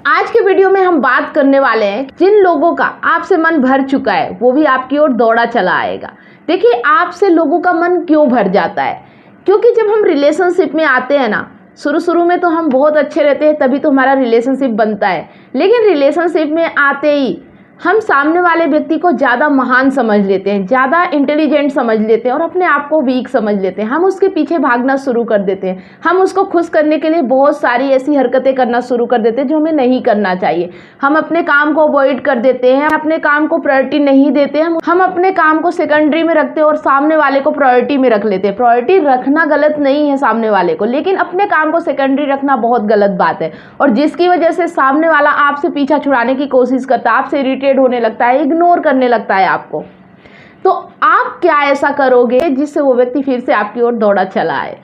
आज के वीडियो में हम बात करने वाले हैं जिन लोगों का आपसे मन भर चुका है वो भी आपकी ओर दौड़ा चला आएगा। देखिए, आपसे लोगों का मन क्यों भर जाता है? क्योंकि जब हम रिलेशनशिप में आते हैं ना, शुरू में तो हम बहुत अच्छे रहते हैं, तभी तो हमारा रिलेशनशिप बनता है। लेकिन रिलेशनशिप में आते ही हम सामने वाले व्यक्ति को ज़्यादा महान समझ लेते हैं, ज़्यादा इंटेलिजेंट समझ लेते हैं और अपने आप को वीक समझ लेते हैं। हम उसके पीछे भागना शुरू कर देते हैं। हम उसको खुश करने के लिए बहुत सारी ऐसी हरकतें करना शुरू कर देते हैं जो हमें नहीं करना चाहिए। हम अपने काम को अवॉइड कर देते हैं, अपने काम को प्रायोरिटी नहीं देते हैं। हम अपने काम को सेकेंडरी में रखते हैं और सामने वाले को प्रायोरिटी में रख लेते हैं। प्रायोरिटी रखना गलत नहीं है सामने वाले को, लेकिन अपने काम को सेकेंडरी रखना बहुत गलत बात है। और जिसकी वजह से सामने वाला आपसे पीछा छुड़ाने की कोशिश करता है, आपसे इरिटेट होने लगता है, इग्नोर करने लगता है आपको। तो आप क्या ऐसा करोगे जिससे वो व्यक्ति फिर से आपकी ओर दौड़ा चला आए?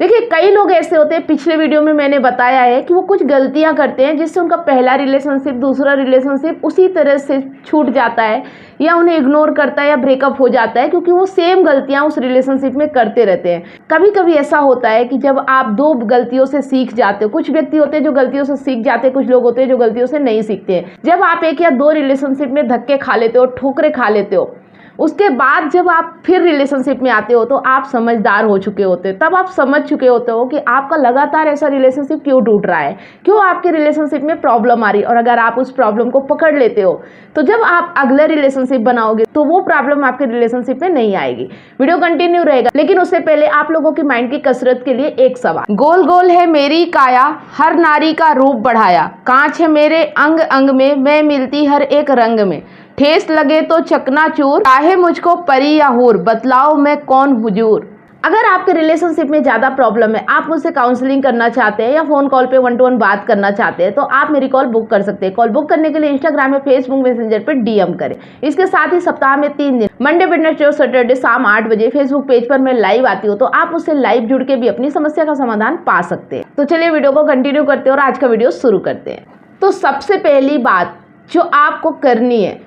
देखिए, कई लोग ऐसे होते हैं, पिछले वीडियो में मैंने बताया है कि वो कुछ गलतियां करते हैं जिससे उनका पहला रिलेशनशिप, दूसरा रिलेशनशिप उसी तरह से छूट जाता है या उन्हें इग्नोर करता है या ब्रेकअप हो जाता है, क्योंकि वो सेम गलतियां उस रिलेशनशिप में करते रहते हैं। कभी कभी ऐसा होता है कि जब आप दो गलतियों से सीख जाते हो, कुछ व्यक्ति होते हैं जो गलतियों से सीख जाते हैं, कुछ लोग होते हैं जो गलतियों से नहीं सीखते हैं। जब आप एक या दो रिलेशनशिप में धक्के खा लेते हो, ठोकरे खा लेते हो, उसके बाद जब आप फिर रिलेशनशिप में आते हो तो आप समझदार हो चुके होते हो। तब आप समझ चुके होते हो कि आपका लगातार ऐसा रिलेशनशिप क्यों टूट रहा है, क्यों आपके रिलेशनशिप में प्रॉब्लम आ रही है। और अगर आप उस प्रॉब्लम को पकड़ लेते हो तो जब आप अगला रिलेशनशिप बनाओगे तो वो प्रॉब्लम आपके रिलेशनशिप में नहीं आएगी। वीडियो कंटिन्यू रहेगा, लेकिन उससे पहले आप लोगों की माइंड की कसरत के लिए एक सवाल। गोल गोल है मेरी काया, हर नारी का रूप बढ़ाया, कांच है मेरे अंग अंग में, मैं मिलती हर एक रंग में, ठेस लगे तो चकनाचूर, चाहे मुझको परी या हूर, बतलाओ मैं कौन हुजूर। अगर आपके रिलेशनशिप में ज़्यादा प्रॉब्लम है, आप मुझसे काउंसलिंग करना चाहते हैं या फ़ोन कॉल पे 1-to-1 बात करना चाहते हैं, तो आप मेरी कॉल बुक कर सकते हैं। कॉल बुक करने के लिए इंस्टाग्राम में, फेसबुक मैसेंजर पे DM करें। इसके साथ ही सप्ताह में 3 दिन, मंडे, वेडनेसडे और सैटरडे शाम 8 बजे फेसबुक पेज पर मैं लाइव आती हूँ, तो आप उससे लाइव जुड़ के भी अपनी समस्या का समाधान पा सकते हैं। तो चलिए वीडियो को कंटिन्यू करते हैं और आज का वीडियो शुरू करते हैं। तो सबसे पहली बात जो आपको करनी है,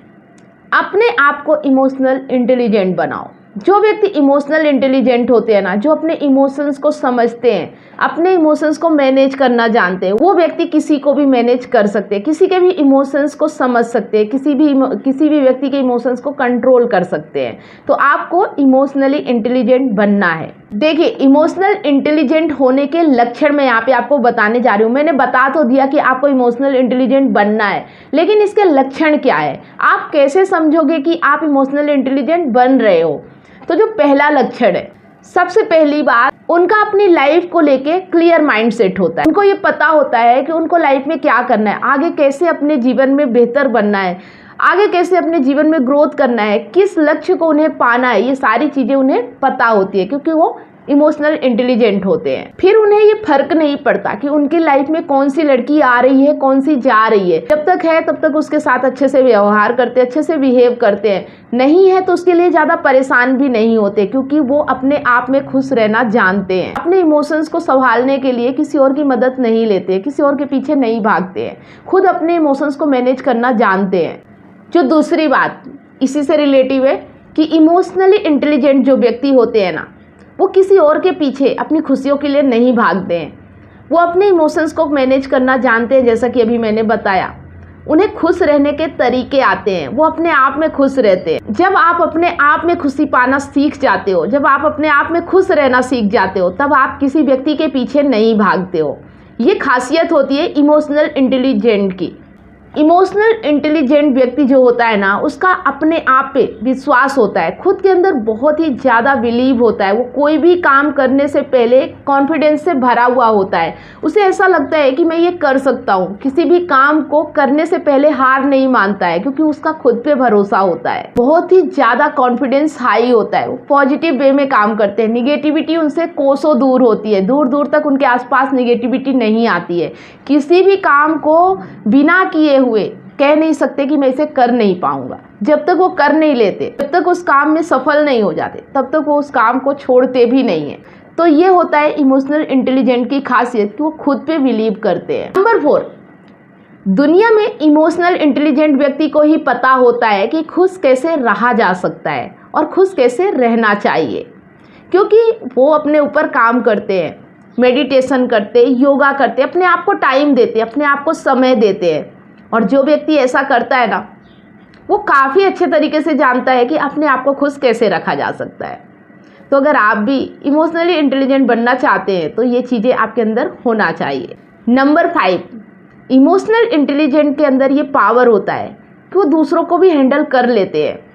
अपने आप को इमोशनल इंटेलिजेंट बनाओ। जो व्यक्ति इमोशनल इंटेलिजेंट होते हैं ना, जो अपने इमोशंस को समझते हैं, अपने इमोशंस को मैनेज करना जानते हैं, वो व्यक्ति किसी को भी मैनेज कर सकते हैं, किसी के भी इमोशंस को समझ सकते हैं, किसी भी व्यक्ति के इमोशंस को कंट्रोल कर सकते हैं। तो आपको इमोशनली इंटेलिजेंट बनना है। देखिए, इमोशनल इंटेलिजेंट होने के लक्षण मैं यहाँ पे आपको बताने जा रही हूँ। मैंने बता तो दिया कि आपको इमोशनल इंटेलिजेंट बनना है, लेकिन इसके लक्षण क्या है? आप कैसे समझोगे कि आप इमोशनल इंटेलिजेंट बन रहे हो? तो जो पहला लक्षण है, सबसे पहली बात, उनका अपनी लाइफ को लेके क्लियर माइंडसेट होता है। उनको ये पता होता है कि उनको लाइफ में क्या करना है, आगे कैसे अपने जीवन में बेहतर बनना है, आगे कैसे अपने जीवन में ग्रोथ करना है, किस लक्ष्य को उन्हें पाना है, ये सारी चीज़ें उन्हें पता होती है क्योंकि वो इमोशनल इंटेलिजेंट होते हैं। फिर उन्हें ये फर्क नहीं पड़ता कि उनकी लाइफ में कौन सी लड़की आ रही है, कौन सी जा रही है। जब तक है तब तक उसके साथ अच्छे से व्यवहार करते हैं, अच्छे से बिहेव करते हैं। नहीं है तो उसके लिए ज़्यादा परेशान भी नहीं होते, क्योंकि वो अपने आप में खुश रहना जानते हैं। अपने इमोशंस को संभालने के लिए किसी और की मदद नहीं लेते, किसी और के पीछे नहीं भागते हैं, खुद अपने इमोशंस को मैनेज करना जानते हैं। जो दूसरी बात इसी से रिलेटिव है कि इमोशनली इंटेलिजेंट जो व्यक्ति होते हैं ना, वो किसी और के पीछे अपनी खुशियों के लिए नहीं भागते हैं। वो अपने इमोशंस को मैनेज करना जानते हैं, जैसा कि अभी मैंने बताया। उन्हें खुश रहने के तरीके आते हैं, वो अपने आप में खुश रहते हैं। जब आप अपने आप में खुशी पाना सीख जाते हो, जब आप अपने आप में खुश रहना सीख जाते हो, तब आप किसी व्यक्ति के पीछे नहीं भागते हो। ये खासियत होती है इमोशनल इंटेलिजेंट की। इमोशनल इंटेलिजेंट व्यक्ति जो होता है ना, उसका अपने आप पे विश्वास होता है, खुद के अंदर बहुत ही ज़्यादा बिलीव होता है। वो कोई भी काम करने से पहले कॉन्फिडेंस से भरा हुआ होता है। उसे ऐसा लगता है कि मैं ये कर सकता हूँ। किसी भी काम को करने से पहले हार नहीं मानता है, क्योंकि उसका खुद पे भरोसा होता है। बहुत ही ज़्यादा कॉन्फिडेंस हाई होता है। वो पॉजिटिव वे में काम करते हैं, निगेटिविटी उनसे कोसों दूर होती है, दूर दूर तक उनके आसपास निगेटिविटी नहीं आती है। किसी भी काम को बिना किए हुए कह नहीं सकते कि मैं इसे कर नहीं पाऊंगा। जब तक वो कर नहीं लेते, जब तक उस काम में सफल नहीं हो जाते, तब तक वो उस काम को छोड़ते भी नहीं है। तो ये होता है इमोशनल इंटेलिजेंट की खासियत कि वो खुद पे बिलीव करते हैं। नंबर 4, दुनिया में इमोशनल इंटेलिजेंट व्यक्ति को ही पता होता है कि खुश कैसे रहा जा सकता है और खुश कैसे रहना चाहिए, क्योंकि वो अपने ऊपर काम करते हैं। मेडिटेशन करते, योगा करते, अपने आप को टाइम देते, अपने आप को समय देते हैं। और जो व्यक्ति ऐसा करता है ना, वो काफ़ी अच्छे तरीके से जानता है कि अपने आप को खुश कैसे रखा जा सकता है। तो अगर आप भी इमोशनली इंटेलिजेंट बनना चाहते हैं तो ये चीज़ें आपके अंदर होना चाहिए। नंबर 5, इमोशनल इंटेलिजेंट के अंदर ये पावर होता है कि वो दूसरों को भी हैंडल कर लेते हैं।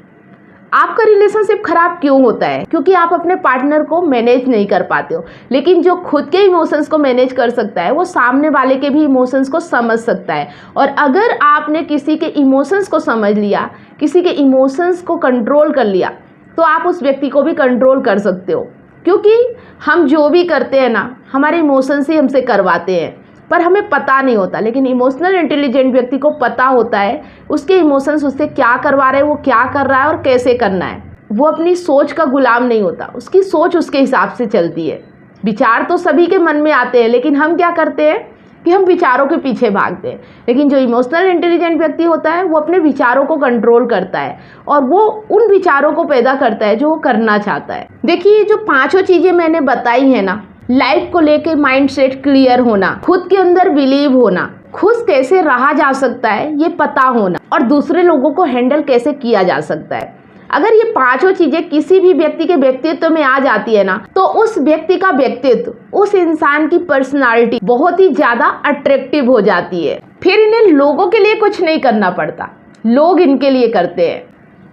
आपका रिलेशनशिप खराब क्यों होता है? क्योंकि आप अपने पार्टनर को मैनेज नहीं कर पाते हो। लेकिन जो खुद के इमोशंस को मैनेज कर सकता है वो सामने वाले के भी इमोशंस को समझ सकता है। और अगर आपने किसी के इमोशंस को समझ लिया, किसी के इमोशंस को कंट्रोल कर लिया, तो आप उस व्यक्ति को भी कंट्रोल कर सकते हो। क्योंकि हम जो भी करते हैं ना, हमारे इमोशंस ही हमसे करवाते हैं, पर हमें पता नहीं होता। लेकिन इमोशनल इंटेलिजेंट व्यक्ति को पता होता है उसके इमोशंस उससे क्या करवा रहे हैं, वो क्या कर रहा है और कैसे करना है। वो अपनी सोच का गुलाम नहीं होता, उसकी सोच उसके हिसाब से चलती है। विचार तो सभी के मन में आते हैं, लेकिन हम क्या करते हैं कि हम विचारों के पीछे भागते हैं। लेकिन जो इमोशनल इंटेलिजेंट व्यक्ति होता है वो अपने विचारों को कंट्रोल करता है और वो उन विचारों को पैदा करता है जो वो करना चाहता है। देखिए, जो 5 चीज़ें मैंने बताई हैं ना, लाइफ को लेके माइंडसेट क्लियर होना, खुद के अंदर बिलीव होना, खुश कैसे रहा जा सकता है ये पता होना, और दूसरे लोगों को हैंडल कैसे किया जा सकता है। अगर ये 5 चीज़ें किसी भी व्यक्ति के व्यक्तित्व में आ जाती है ना, तो उस व्यक्ति का व्यक्तित्व, उस इंसान की पर्सनालिटी बहुत ही ज़्यादा अट्रैक्टिव हो जाती है। फिर इन्हें लोगों के लिए कुछ नहीं करना पड़ता, लोग इनके लिए करते हैं।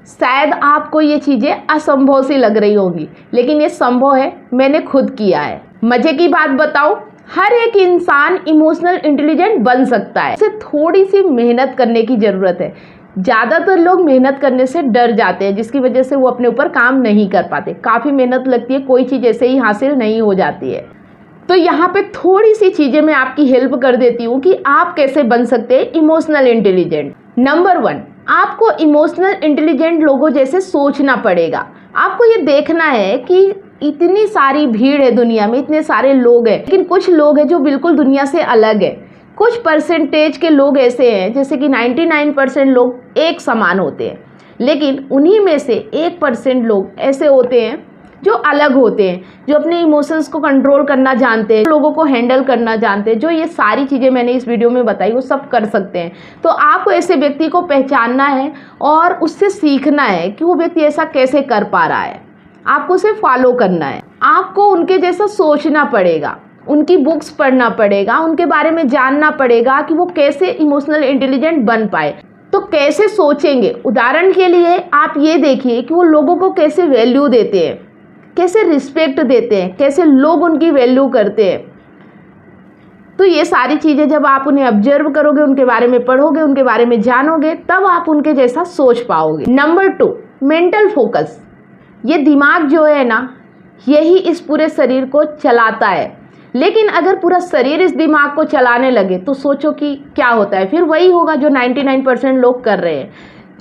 शायद आपको ये चीज़ें असंभव सी लग रही होंगी, लेकिन ये संभव है, मैंने खुद किया है। मज़े की बात बताऊं, हर एक इंसान इमोशनल इंटेलिजेंट बन सकता है। इसे थोड़ी सी मेहनत करने की ज़रूरत है। ज़्यादातर लोग मेहनत करने से डर जाते हैं, जिसकी वजह से वो अपने ऊपर काम नहीं कर पाते। काफ़ी मेहनत लगती है, कोई चीज़ ऐसे ही हासिल नहीं हो जाती है। तो यहाँ पे थोड़ी सी चीज़ें मैं आपकी हेल्प कर देती हूँ कि आप कैसे बन सकते हैं इमोशनल इंटेलिजेंट। नंबर 1, आपको इमोशनल इंटेलिजेंट लोगों जैसे सोचना पड़ेगा। आपको ये देखना है कि इतनी सारी भीड़ है दुनिया में, इतने सारे लोग हैं, लेकिन कुछ लोग हैं जो बिल्कुल दुनिया से अलग है। कुछ परसेंटेज के लोग ऐसे हैं, जैसे कि 99% लोग एक समान होते हैं, लेकिन उन्हीं में से 1% लोग ऐसे होते हैं जो अलग होते हैं, जो अपने इमोशंस को कंट्रोल करना जानते हैं, लोगों को हैंडल करना जानते हैं। जो ये सारी चीज़ें मैंने इस वीडियो में बताई वो सब कर सकते हैं। तो आपको ऐसे व्यक्ति को पहचानना है और उससे सीखना है कि वो व्यक्ति ऐसा कैसे कर पा रहा है। आपको उसे फॉलो करना है, आपको उनके जैसा सोचना पड़ेगा, उनकी बुक्स पढ़ना पड़ेगा, उनके बारे में जानना पड़ेगा कि वो कैसे इमोशनल इंटेलिजेंट बन पाए। तो कैसे सोचेंगे? उदाहरण के लिए आप ये देखिए कि वो लोगों को कैसे वैल्यू देते हैं, कैसे रिस्पेक्ट देते हैं, कैसे लोग उनकी वैल्यू करते हैं। तो ये सारी चीज़ें जब आप उन्हें ऑब्जर्व करोगे, उनके बारे में पढ़ोगे, उनके बारे में जानोगे, तब आप उनके जैसा सोच पाओगे। Number 2, mental focus. ये दिमाग जो है ना, यही इस पूरे शरीर को चलाता है। लेकिन अगर पूरा शरीर इस दिमाग को चलाने लगे तो सोचो कि क्या होता है। फिर वही होगा जो 99% लोग कर रहे हैं,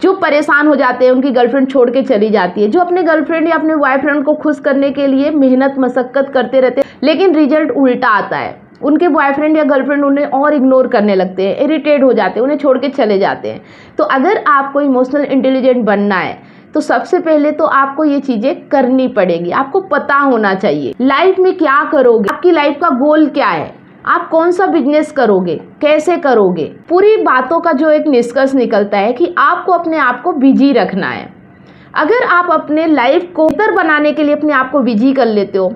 जो परेशान हो जाते हैं, उनकी गर्लफ्रेंड छोड़ के चली जाती है, जो अपने गर्लफ्रेंड या अपने बॉयफ्रेंड को खुश करने के लिए मेहनत मशक्कत करते रहते हैं, लेकिन रिजल्ट उल्टा आता है। उनके बॉयफ्रेंड या गर्लफ्रेंड उन्हें और इग्नोर करने लगते हैं, इरिटेट हो जाते हैं, उन्हें छोड़ के चले जाते हैं। तो अगर आपको इमोशनल इंटेलिजेंट बनना है तो सबसे पहले तो आपको ये चीज़ें करनी पड़ेगी। आपको पता होना चाहिए लाइफ में क्या करोगे, आपकी लाइफ का गोल क्या है, आप कौन सा बिजनेस करोगे, कैसे करोगे। पूरी बातों का जो एक निष्कर्ष निकलता है कि आपको अपने आप को बिजी रखना है। अगर आप अपने लाइफ को बेहतर बनाने के लिए अपने आप को बिजी कर लेते हो,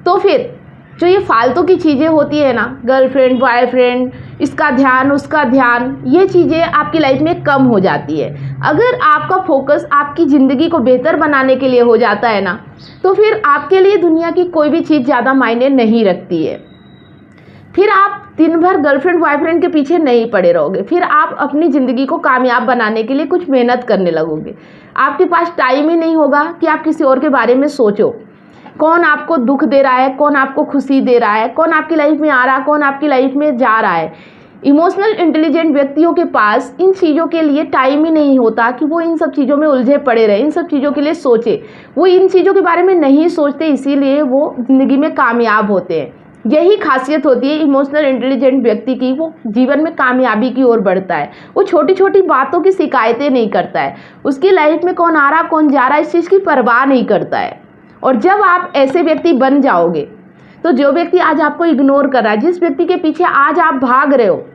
तो फिर जो ये फालतू की चीज़ें होती है ना, गर्लफ्रेंड, बॉयफ्रेंड, इसका ध्यान, उसका ध्यान, ये चीज़ें आपकी लाइफ में कम हो जाती है। अगर आपका फोकस आपकी ज़िंदगी को बेहतर बनाने के लिए हो जाता है ना, तो फिर आपके लिए दुनिया की कोई भी चीज़ ज़्यादा मायने नहीं रखती है। फिर आप दिन भर गर्लफ्रेंड बॉयफ्रेंड के पीछे नहीं पड़े रहोगे। फिर आप अपनी ज़िंदगी को कामयाब बनाने के लिए कुछ मेहनत करने लगोगे। आपके पास टाइम ही नहीं होगा कि आप किसी और के बारे में सोचो। कौन आपको दुख दे रहा है, कौन आपको खुशी दे रहा है, कौन आपकी लाइफ में आ रहा है, कौन आपकी लाइफ में जा रहा है। इमोशनल इंटेलिजेंट व्यक्तियों के पास इन चीज़ों के लिए टाइम ही नहीं होता कि वो इन सब चीज़ों में उलझे पड़े रहे, इन सब चीज़ों के लिए सोचे। वो इन चीज़ों के बारे में नहीं सोचते, इसीलिए वो ज़िंदगी में कामयाब होते हैं। यही खासियत होती है इमोशनल इंटेलिजेंट व्यक्ति की, वो जीवन में कामयाबी की ओर बढ़ता है। वो छोटी छोटी बातों की शिकायतें नहीं करता है, उसकी लाइफ में कौन आ रहा कौन जा रहा है इस चीज़ की परवाह नहीं करता है। और जब आप ऐसे व्यक्ति बन जाओगे तो जो व्यक्ति आज आपको इग्नोर कर रहा है, जिस व्यक्ति के पीछे आज आप भाग रहे हो,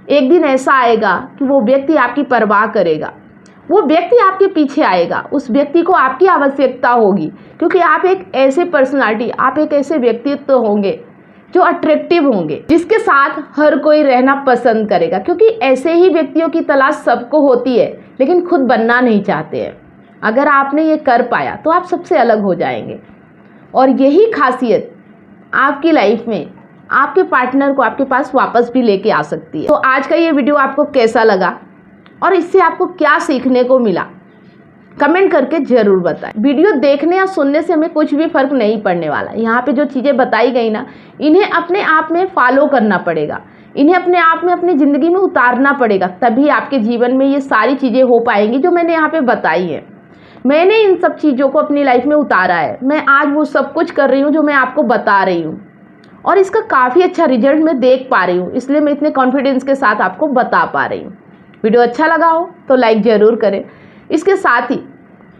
एक दिन ऐसा आएगा कि वो व्यक्ति आपकी परवाह करेगा, वो व्यक्ति आपके पीछे आएगा, उस व्यक्ति को आपकी आवश्यकता होगी, क्योंकि आप एक ऐसे पर्सनालिटी, आप एक ऐसे व्यक्तित्व होंगे जो अट्रैक्टिव होंगे, जिसके साथ हर कोई रहना पसंद करेगा, क्योंकि ऐसे ही व्यक्तियों की तलाश सबको होती है, लेकिन खुद बनना नहीं चाहते हैं। अगर आपने ये कर पाया तो आप सबसे अलग हो जाएंगे, और यही खासियत आपकी लाइफ में आपके पार्टनर को आपके पास वापस भी लेके आ सकती है। तो आज का ये वीडियो आपको कैसा लगा और इससे आपको क्या सीखने को मिला, कमेंट करके ज़रूर बताएं। वीडियो देखने या सुनने से हमें कुछ भी फ़र्क नहीं पड़ने वाला। यहाँ पे जो चीज़ें बताई गई ना, इन्हें अपने आप में फॉलो करना पड़ेगा, इन्हें अपने आप में अपनी ज़िंदगी में उतारना पड़ेगा, तभी आपके जीवन में ये सारी चीज़ें हो पाएंगी जो मैंने यहाँ पे बताई है। मैंने इन सब चीज़ों को अपनी लाइफ में उतारा है, मैं आज वो सब कुछ कर रही हूँ जो मैं आपको बता रही हूँ, और इसका काफ़ी अच्छा रिजल्ट मैं देख पा रही हूँ, इसलिए मैं इतने कॉन्फिडेंस के साथ आपको बता पा रही हूँ। वीडियो अच्छा लगा हो तो लाइक ज़रूर करें, इसके साथ ही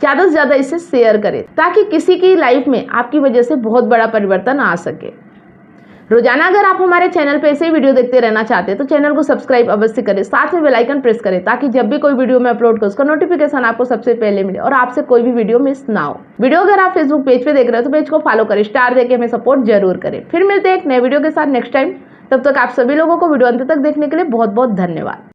ज़्यादा से ज़्यादा इसे शेयर करें, ताकि किसी की लाइफ में आपकी वजह से बहुत बड़ा परिवर्तन आ सके। रोजाना अगर आप हमारे चैनल पे ऐसे ही वीडियो देखते रहना चाहते हैं तो चैनल को सब्सक्राइब अवश्य करें, साथ में बेल आइकन प्रेस करें, ताकि जब भी कोई वीडियो मैं अपलोड करूँ उसका नोटिफिकेशन आपको सबसे पहले मिले और आपसे कोई भी वीडियो मिस ना हो। वीडियो अगर आप फेसबुक पेज पे देख रहे हो तो पेज को फॉलो करें, स्टार देके हमें सपोर्ट जरूर करें। फिर मिलते हैं एक नए वीडियो के साथ नेक्स्ट टाइम, तब तक आप सभी लोगों को वीडियो अंत तक देखने के लिए बहुत बहुत धन्यवाद।